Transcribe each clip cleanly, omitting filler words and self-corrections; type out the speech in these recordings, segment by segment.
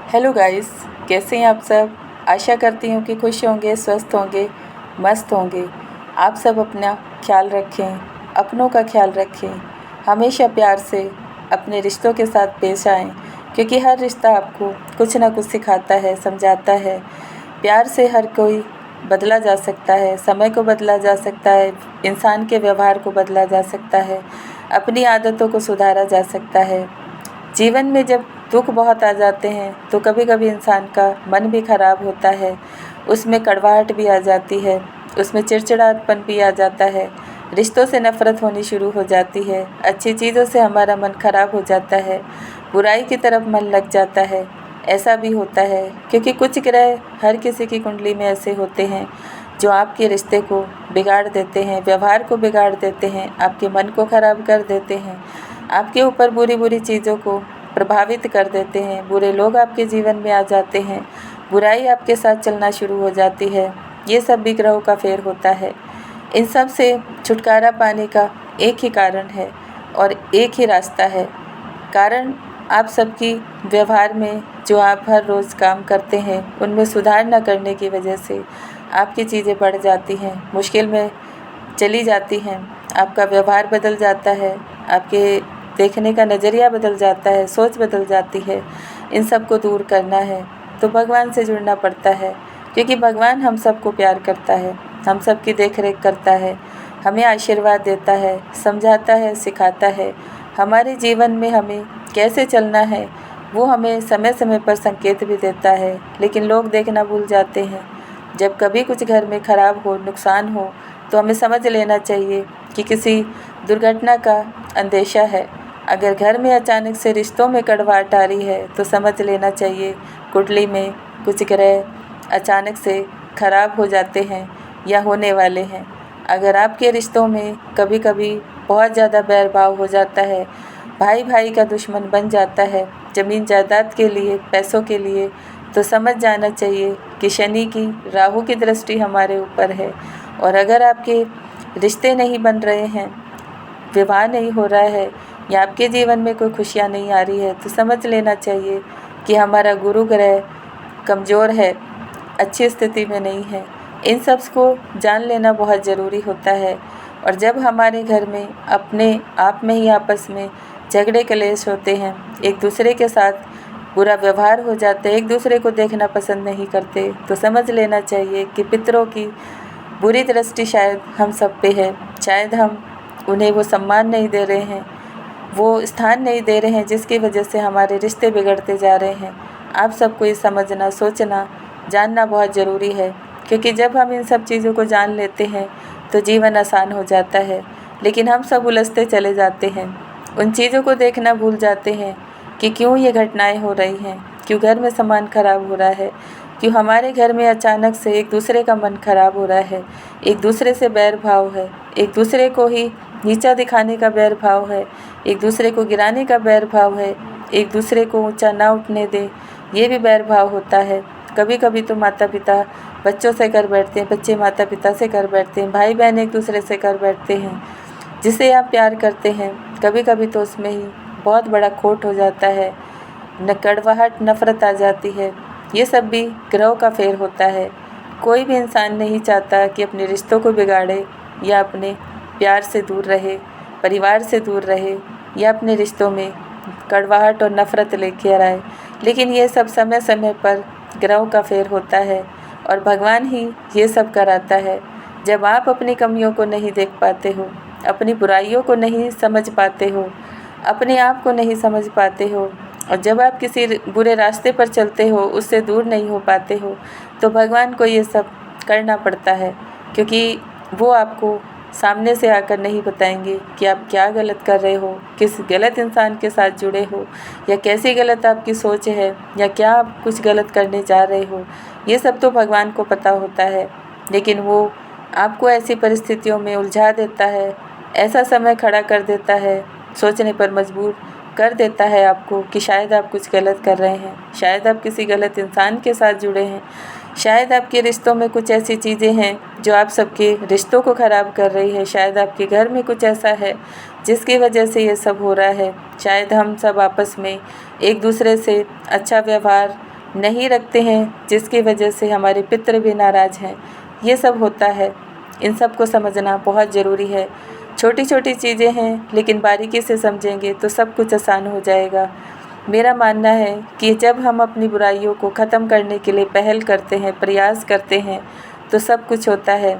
Hello guys, कैसे हैं आप सब। आशा करती हूँ कि खुश होंगे, स्वस्थ होंगे, मस्त होंगे। आप सब अपना ख्याल रखें, अपनों का ख्याल रखें। हमेशा प्यार से अपने रिश्तों के साथ पेश आएँ, क्योंकि हर रिश्ता आपको कुछ ना कुछ सिखाता है, समझाता है। प्यार से हर कोई बदला जा सकता है, समय को बदला जा सकता है, इंसान के व्यवहार को बदला जा सकता है, अपनी आदतों को सुधारा जा सकता है। जीवन में जब दुख बहुत आ जाते हैं तो कभी कभी इंसान का मन भी खराब होता है, उसमें कड़वाहट भी आ जाती है, उसमें चिड़चिड़ापन भी आ जाता है, रिश्तों से नफ़रत होनी शुरू हो जाती है, अच्छी चीज़ों से हमारा मन खराब हो जाता है, बुराई की तरफ मन लग जाता है। ऐसा भी होता है क्योंकि कुछ ग्रह हर किसी की कुंडली में ऐसे होते हैं जो आपके रिश्ते को बिगाड़ देते हैं, व्यवहार को बिगाड़ देते हैं, आपके मन को ख़राब कर देते हैं, आपके ऊपर बुरी बुरी चीज़ों को प्रभावित कर देते हैं। बुरे लोग आपके जीवन में आ जाते हैं, बुराई आपके साथ चलना शुरू हो जाती है। ये सब भी ग्रहों का फेर होता है। इन सब से छुटकारा पाने का एक ही कारण है और एक ही रास्ता है। कारण आप सबकी व्यवहार में जो आप हर रोज़ काम करते हैं उनमें सुधार न करने की वजह से आपकी चीज़ें बढ़ जाती हैं, मुश्किल में चली जाती हैं, आपका व्यवहार बदल जाता है, आपके देखने का नज़रिया बदल जाता है, सोच बदल जाती है। इन सब को दूर करना है तो भगवान से जुड़ना पड़ता है, क्योंकि भगवान हम सबको प्यार करता है, हम सब की देख रेख करता है, हमें आशीर्वाद देता है, समझाता है, सिखाता है। हमारे जीवन में हमें कैसे चलना है वो हमें समय समय पर संकेत भी देता है, लेकिन लोग देखना भूल जाते हैं। जब कभी कुछ घर में ख़राब हो, नुकसान हो, तो हमें समझ लेना चाहिए कि किसी दुर्घटना का अंदेशा है। अगर घर में अचानक से रिश्तों में कड़वाहट आ रही है तो समझ लेना चाहिए कुंडली में कुछ ग्रह अचानक से ख़राब हो जाते हैं या होने वाले हैं। अगर आपके रिश्तों में कभी कभी बहुत ज़्यादा बैर भाव हो जाता है, भाई भाई का दुश्मन बन जाता है ज़मीन जायदाद के लिए, पैसों के लिए, तो समझ जाना चाहिए कि शनि की, राहु की दृष्टि हमारे ऊपर है। और अगर आपके रिश्ते नहीं बन रहे हैं, विवाह नहीं हो रहा है या आपके जीवन में कोई खुशियाँ नहीं आ रही है, तो समझ लेना चाहिए कि हमारा गुरु ग्रह कमज़ोर है, अच्छी स्थिति में नहीं है। इन सब को जान लेना बहुत ज़रूरी होता है। और जब हमारे घर में अपने आप में ही आपस में झगड़े कलेश होते हैं, एक दूसरे के साथ बुरा व्यवहार हो जाता है, एक दूसरे को देखना पसंद नहीं करते, तो समझ लेना चाहिए कि पितरों की बुरी दृष्टि शायद हम सब पे है। शायद हम उन्हें वो सम्मान नहीं दे रहे हैं, वो स्थान नहीं दे रहे हैं, जिसकी वजह से हमारे रिश्ते बिगड़ते जा रहे हैं। आप सबको ये समझना, सोचना, जानना बहुत ज़रूरी है, क्योंकि जब हम इन सब चीज़ों को जान लेते हैं तो जीवन आसान हो जाता है। लेकिन हम सब उलझते चले जाते हैं, उन चीज़ों को देखना भूल जाते हैं कि क्यों ये घटनाएं हो रही हैं, क्यों घर में सामान खराब हो रहा है, क्यों हमारे घर में अचानक से एक दूसरे का मन खराब हो रहा है, एक दूसरे से बैर भाव है, एक दूसरे को ही नीचा दिखाने का बैर भाव है, एक दूसरे को गिराने का बैर भाव है, एक दूसरे को ऊंचा ना उठने दे, ये भी बैर भाव होता है। कभी कभी तो माता पिता बच्चों से कर बैठते हैं, बच्चे माता पिता से कर बैठते हैं, भाई बहन एक दूसरे से कर बैठते हैं। जिसे आप प्यार करते हैं, कभी कभी तो उसमें ही बहुत बड़ा खोट हो जाता है, न कड़वाहट, नफ़रत आ जाती है। ये सब भी ग्रहों का फेर होता है। कोई भी इंसान नहीं चाहता कि अपने रिश्तों को बिगाड़े या अपने प्यार से दूर रहे, परिवार से दूर रहे, या अपने रिश्तों में कड़वाहट और नफ़रत लेकर आए। लेकिन ये सब समय समय पर ग्रहों का फेर होता है और भगवान ही ये सब कराता है। जब आप अपनी कमियों को नहीं देख पाते हो, अपनी बुराइयों को नहीं समझ पाते हो, अपने आप को नहीं समझ पाते हो, और जब आप किसी बुरे रास्ते पर चलते हो, उससे दूर नहीं हो पाते हो, तो भगवान को ये सब करना पड़ता है, क्योंकि वो आपको सामने से आकर नहीं बताएंगे कि आप क्या गलत कर रहे हो, किस गलत इंसान के साथ जुड़े हो, या कैसी गलत आपकी सोच है, या क्या आप कुछ गलत करने जा रहे हो। ये सब तो भगवान को पता होता है, लेकिन वो आपको ऐसी परिस्थितियों में उलझा देता है, ऐसा समय खड़ा कर देता है, सोचने पर मजबूर कर देता है आपको कि शायद आप कुछ गलत कर रहे हैं, शायद आप किसी गलत इंसान के साथ जुड़े हैं, शायद आपके रिश्तों में कुछ ऐसी चीज़ें हैं जो आप सबके रिश्तों को ख़राब कर रही है, शायद आपके घर में कुछ ऐसा है जिसकी वजह से ये सब हो रहा है। शायद हम सब आपस में एक दूसरे से अच्छा व्यवहार नहीं रखते हैं, जिसकी वजह से हमारे पितृ भी नाराज़ हैं। ये सब होता है, इन सब को समझना बहुत ज़रूरी है। छोटी छोटी चीज़ें हैं, लेकिन बारीकी से समझेंगे तो सब कुछ आसान हो जाएगा। मेरा मानना है कि जब हम अपनी बुराइयों को ख़त्म करने के लिए पहल करते हैं, प्रयास करते हैं, तो सब कुछ होता है।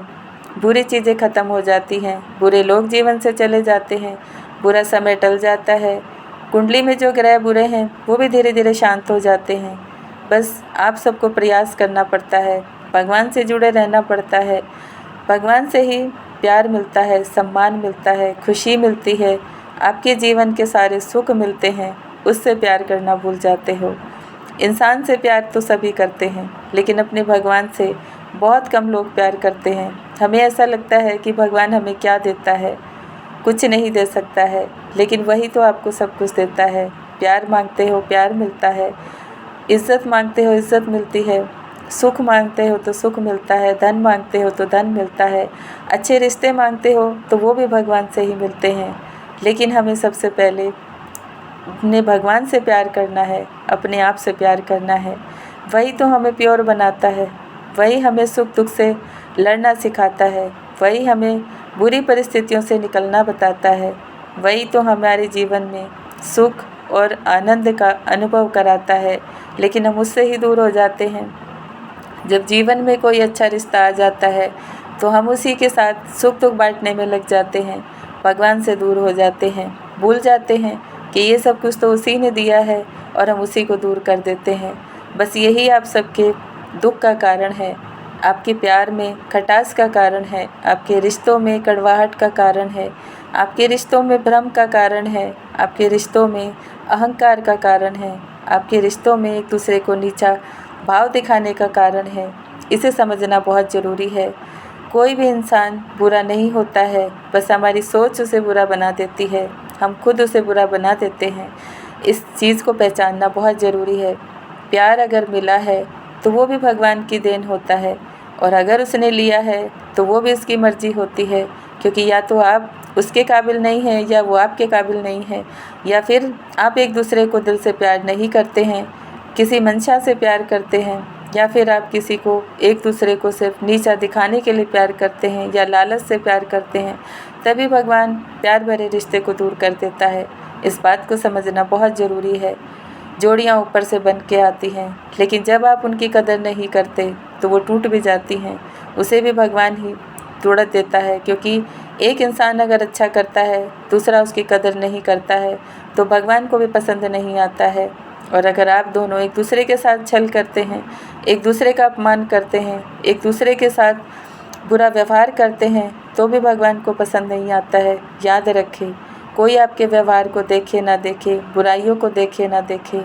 बुरी चीज़ें ख़त्म हो जाती हैं, बुरे लोग जीवन से चले जाते हैं, बुरा समय टल जाता है। कुंडली में जो ग्रह बुरे हैं वो भी धीरे धीरे शांत हो जाते हैं। बस आप सबको प्रयास करना पड़ता है, भगवान से जुड़े रहना पड़ता है। भगवान से ही प्यार मिलता है, सम्मान मिलता है, खुशी मिलती है, आपके जीवन के सारे सुख मिलते हैं। उससे प्यार करना भूल जाते हो। इंसान से प्यार तो सभी करते हैं, लेकिन अपने भगवान से बहुत कम लोग प्यार करते हैं। हमें ऐसा लगता है कि भगवान हमें क्या देता है, कुछ नहीं दे सकता है, लेकिन वही तो आपको सब कुछ देता है। प्यार मांगते हो, प्यार मिलता है। इज़्ज़त मांगते हो, इज़्ज़त मिलती है। सुख मांगते हो तो सुख मिलता है। धन मांगते हो तो धन मिलता है। अच्छे रिश्ते मांगते हो तो वो भी भगवान से ही मिलते हैं। लेकिन हमें सबसे पहले अपने भगवान से प्यार करना है, अपने आप से प्यार करना है। वही तो हमें प्योर बनाता है, वही हमें सुख दुख से लड़ना सिखाता है, वही हमें बुरी परिस्थितियों से निकलना बताता है, वही तो हमारे जीवन में सुख और आनंद का अनुभव कराता है। लेकिन हम उससे ही दूर हो जाते हैं। जब जीवन में कोई अच्छा रिश्ता आ जाता है तो हम उसी के साथ सुख दुख बांटने में लग जाते हैं, भगवान से दूर हो जाते हैं, भूल जाते हैं कि ये सब कुछ तो उसी ने दिया है और हम उसी को दूर कर देते हैं। बस यही आप सबके दुख का कारण है, आपके प्यार में खटास का कारण है, आपके रिश्तों में कड़वाहट का कारण है, आपके रिश्तों में भ्रम का कारण है, आपके रिश्तों में अहंकार का कारण है, आपके रिश्तों में एक दूसरे को नीचा भाव दिखाने का कारण है। इसे समझना बहुत ज़रूरी है। कोई भी इंसान बुरा नहीं होता है, बस हमारी सोच उसे बुरा बना देती है, हम खुद उसे बुरा बना देते हैं। इस चीज़ को पहचानना बहुत ज़रूरी है। प्यार अगर मिला है तो वो भी भगवान की देन होता है, और अगर उसने लिया है तो वो भी उसकी मर्ज़ी होती है, क्योंकि या तो आप उसके काबिल नहीं हैं या वो आपके काबिल नहीं है, या फिर आप एक दूसरे को दिल से प्यार नहीं करते हैं, किसी मंशा से प्यार करते हैं, या फिर आप किसी को एक दूसरे को सिर्फ नीचा दिखाने के लिए प्यार करते हैं या लालच से प्यार करते हैं, तभी भगवान प्यार भरे रिश्ते को दूर कर देता है। इस बात को समझना बहुत ज़रूरी है। जोड़ियाँ ऊपर से बन के आती हैं, लेकिन जब आप उनकी कदर नहीं करते तो वो टूट भी जाती हैं। उसे भी भगवान ही तोड़ देता है, क्योंकि एक इंसान अगर अच्छा करता है, दूसरा उसकी कदर नहीं करता है, तो भगवान को भी पसंद नहीं आता है। और अगर आप दोनों एक दूसरे के साथ छल करते हैं, एक दूसरे का अपमान करते हैं, एक दूसरे के साथ बुरा व्यवहार करते हैं, तो भी भगवान को पसंद नहीं आता है। याद रखें, कोई आपके व्यवहार को देखे ना देखे, बुराइयों को देखे ना देखे,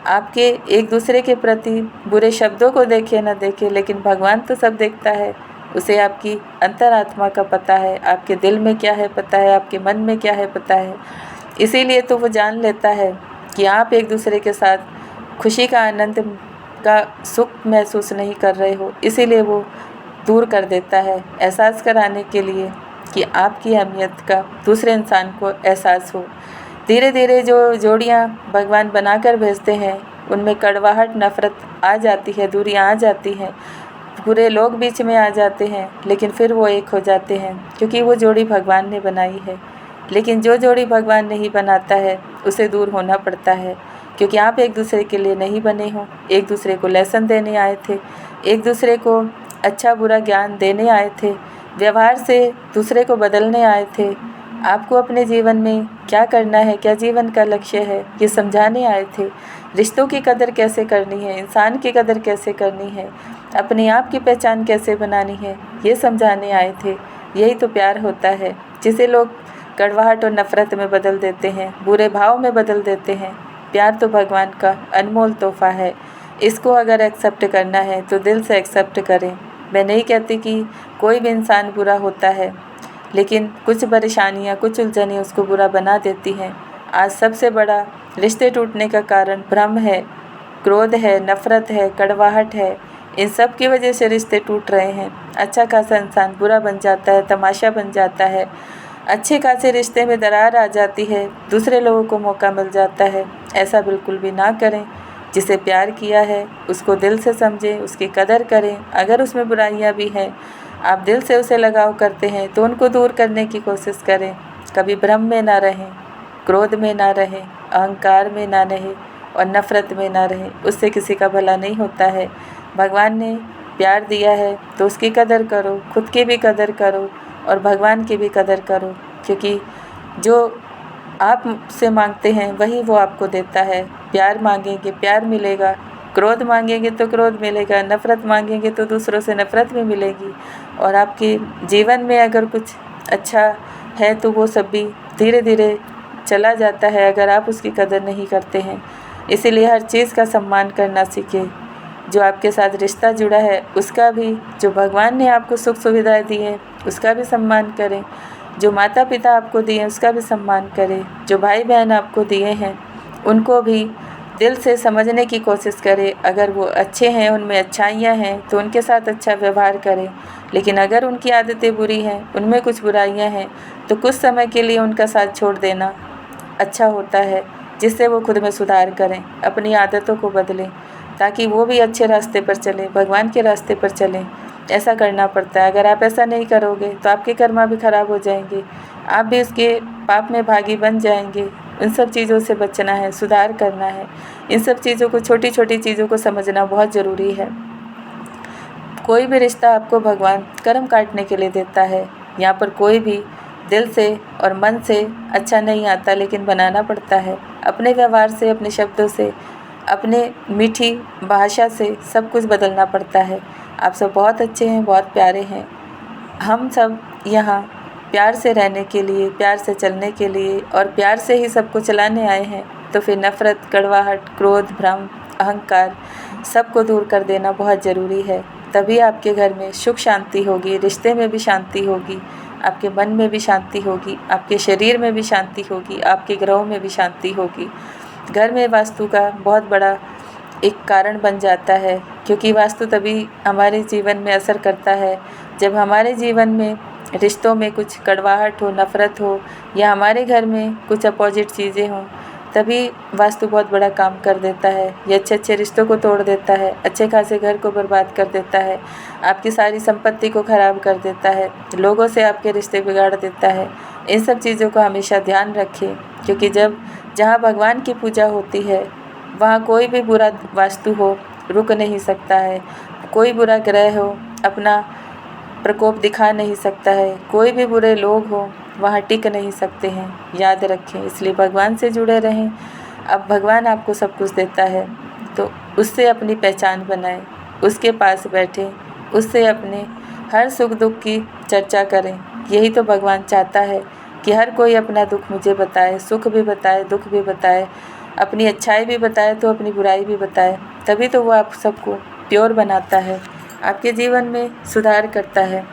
आपके एक दूसरे के प्रति बुरे शब्दों को देखे ना देखे, लेकिन भगवान तो सब देखता है। उसे आपकी अंतरात्मा का पता है, आपके दिल में क्या है पता है, आपके मन में क्या है पता है। इसीलिए तो वो जान लेता है कि आप एक दूसरे के साथ खुशी का आनंद का सुख महसूस नहीं कर रहे हो, इसीलिए वो दूर कर देता है, एहसास कराने के लिए कि आपकी अहमियत का दूसरे इंसान को एहसास हो। धीरे धीरे जो जोड़ियाँ भगवान बनाकर भेजते हैं, उनमें कड़वाहट, नफ़रत आ जाती है, दूरियाँ आ जाती हैं, बुरे लोग बीच में आ जाते हैं, लेकिन फिर वो एक हो जाते हैं, क्योंकि वो जोड़ी भगवान ने बनाई है। लेकिन जो जोड़ी भगवान नहीं बनाता है, उसे दूर होना पड़ता है, क्योंकि आप एक दूसरे के लिए नहीं बने हो। एक दूसरे को लेसन देने आए थे, एक दूसरे को अच्छा बुरा ज्ञान देने आए थे, व्यवहार से दूसरे को बदलने आए थे। आपको अपने जीवन में क्या करना है, क्या जीवन का लक्ष्य है, ये समझाने आए थे। रिश्तों की कदर कैसे करनी है, इंसान की कदर कैसे करनी है, अपने आप की पहचान कैसे बनानी है, ये समझाने आए थे। यही तो प्यार होता है, जिसे लोग कड़वाहट और नफ़रत में बदल देते हैं, बुरे भाव में बदल देते हैं। प्यार तो भगवान का अनमोल तोहफ़ा है। इसको अगर एक्सेप्ट करना है तो दिल से एक्सेप्ट करें। मैं नहीं कहती कि कोई भी इंसान बुरा होता है, लेकिन कुछ परेशानियाँ, कुछ उलझनें उसको बुरा बना देती हैं। आज सबसे बड़ा रिश्ते टूटने का कारण भ्रम है, क्रोध है, नफ़रत है, कड़वाहट है। इन सब की वजह से रिश्ते टूट रहे हैं। अच्छा खासा इंसान बुरा बन जाता है, तमाशा बन जाता है। अच्छे खासे रिश्ते में दरार आ जाती है, दूसरे लोगों को मौका मिल जाता है। ऐसा बिल्कुल भी ना करें। जिसे प्यार किया है उसको दिल से समझें, उसकी कदर करें। अगर उसमें बुराइयां भी हैं, आप दिल से उसे लगाव करते हैं तो उनको दूर करने की कोशिश करें। कभी भ्रम में ना रहें, क्रोध में ना रहें, अहंकार में ना रहें और नफ़रत में ना रहें। उससे किसी का भला नहीं होता है। भगवान ने प्यार दिया है तो उसकी कदर करो, खुद की भी कदर करो और भगवान की भी कदर करो, क्योंकि जो आप से मांगते हैं वही वो आपको देता है। प्यार मांगेंगे प्यार मिलेगा, क्रोध मांगेंगे तो क्रोध मिलेगा, नफ़रत मांगेंगे तो दूसरों से नफ़रत भी मिलेगी। और आपके जीवन में अगर कुछ अच्छा है तो वो सब भी धीरे धीरे चला जाता है अगर आप उसकी कदर नहीं करते हैं। इसीलिए हर चीज़ का सम्मान करना सीखें। जो आपके साथ रिश्ता जुड़ा है उसका भी, जो भगवान ने आपको सुख सुविधाएं दी हैं उसका भी सम्मान करें। जो माता पिता आपको दिए हैं उसका भी सम्मान करें। जो भाई बहन आपको दिए हैं उनको भी दिल से समझने की कोशिश करें। अगर वो अच्छे हैं, उनमें अच्छाइयाँ हैं तो उनके साथ अच्छा व्यवहार करें। लेकिन अगर उनकी आदतें बुरी हैं, उनमें कुछ बुराइयाँ हैं, तो कुछ समय के लिए उनका साथ छोड़ देना अच्छा होता है, जिससे वो खुद में सुधार करें, अपनी आदतों को बदलें, ताकि वो भी अच्छे रास्ते पर चलें, भगवान के रास्ते पर चलें। ऐसा करना पड़ता है। अगर आप ऐसा नहीं करोगे तो आपके कर्म भी खराब हो जाएंगे, आप भी उसके पाप में भागी बन जाएंगे। इन सब चीज़ों से बचना है, सुधार करना है। इन सब चीज़ों को, छोटी छोटी चीज़ों को समझना बहुत ज़रूरी है। कोई भी रिश्ता आपको भगवान कर्म काटने के लिए देता है। यहाँ पर कोई भी दिल से और मन से अच्छा नहीं आता, लेकिन बनाना पड़ता है। अपने व्यवहार से, अपने शब्दों से, अपने मीठी भाषा से सब कुछ बदलना पड़ता है। आप सब बहुत अच्छे हैं, बहुत प्यारे हैं। हम सब यहाँ प्यार से रहने के लिए, प्यार से चलने के लिए और प्यार से ही सबको चलाने आए हैं। तो फिर नफ़रत, कड़वाहट, क्रोध, भ्रम, अहंकार सबको दूर कर देना बहुत ज़रूरी है। तभी आपके घर में सुख शांति होगी, रिश्ते में भी शांति होगी, आपके मन में भी शांति होगी, आपके शरीर में भी शांति होगी, आपके ग्रहों में भी शांति होगी। घर में वास्तु का बहुत बड़ा एक कारण बन जाता है, क्योंकि वास्तु तभी हमारे जीवन में असर करता है जब हमारे जीवन में रिश्तों में कुछ कड़वाहट हो, नफ़रत हो, या हमारे घर में कुछ अपोजिट चीज़ें हों, तभी वास्तु बहुत बड़ा काम कर देता है। ये अच्छे अच्छे रिश्तों को तोड़ देता है, अच्छे खासे घर को बर्बाद कर देता है, आपकी सारी संपत्ति को ख़राब कर देता है, लोगों से आपके रिश्ते बिगाड़ देता है। इन सब चीज़ों का हमेशा ध्यान रखें, क्योंकि जहाँ भगवान की पूजा होती है वहाँ कोई भी बुरा वास्तु हो रुक नहीं सकता है, कोई बुरा ग्रह हो अपना प्रकोप दिखा नहीं सकता है, कोई भी बुरे लोग हो वहाँ टिक नहीं सकते हैं। याद रखें, इसलिए भगवान से जुड़े रहें। अब भगवान आपको सब कुछ देता है तो उससे अपनी पहचान बनाएं, उसके पास बैठें, उससे अपने हर सुख दुख की चर्चा करें। यही तो भगवान चाहता है कि हर कोई अपना दुख मुझे बताए, सुख भी बताए, दुख भी बताए, अपनी अच्छाई भी बताए तो अपनी बुराई भी बताए। तभी तो वो आप सबको प्योर बनाता है, आपके जीवन में सुधार करता है।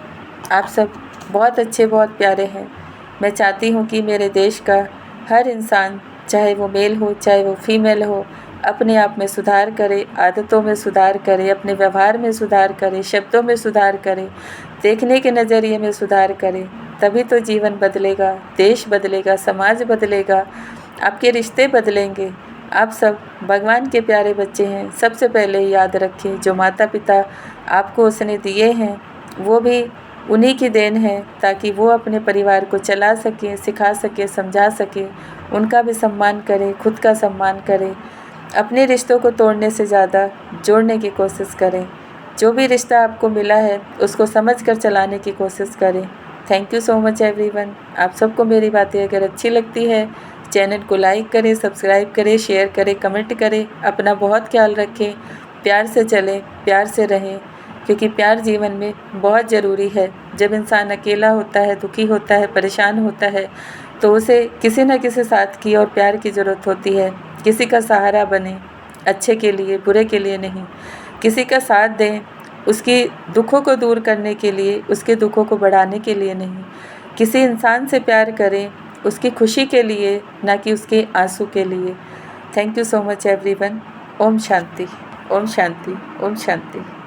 आप सब बहुत अच्छे, बहुत प्यारे हैं। मैं चाहती हूँ कि मेरे देश का हर इंसान, चाहे वो मेल हो चाहे वो फीमेल हो, अपने आप में सुधार करे, आदतों में सुधार करे, अपने व्यवहार में सुधार करे, शब्दों में सुधार करे, देखने के नज़रिए में सुधार करे। तभी तो जीवन बदलेगा, देश बदलेगा, समाज बदलेगा, आपके रिश्ते बदलेंगे। आप सब भगवान के प्यारे बच्चे हैं। सबसे पहले याद रखें, जो माता पिता आपको उसने दिए हैं वो भी उन्हीं की देन है, ताकि वो अपने परिवार को चला सकें, सिखा सकें, समझा सकें। उनका भी सम्मान करें, खुद का सम्मान करें। अपने रिश्तों को तोड़ने से ज़्यादा जोड़ने की कोशिश करें। जो भी रिश्ता आपको मिला है उसको समझ कर चलाने की कोशिश करें। Thank you so much everyone. आप सबको मेरी बातें अगर अच्छी लगती है, चैनल को लाइक करें, सब्सक्राइब करें, शेयर करें, कमेंट करें। अपना बहुत ख्याल रखें, प्यार से चलें, प्यार से रहें, क्योंकि प्यार जीवन में बहुत ज़रूरी है। जब इंसान अकेला होता है, दुखी होता है, परेशान होता है, तो उसे किसी न किसी साथ की और प्यार की ज़रूरत होती है। किसी का सहारा बने, अच्छे के लिए, बुरे के लिए नहीं। किसी का साथ दें, उसकी दुखों को दूर करने के लिए, उसके दुखों को बढ़ाने के लिए नहीं। किसी इंसान से प्यार करें उसकी खुशी के लिए, ना कि उसके आंसू के लिए। Thank you so much everyone. ओम शांति, ओम शांति, ओम शांति।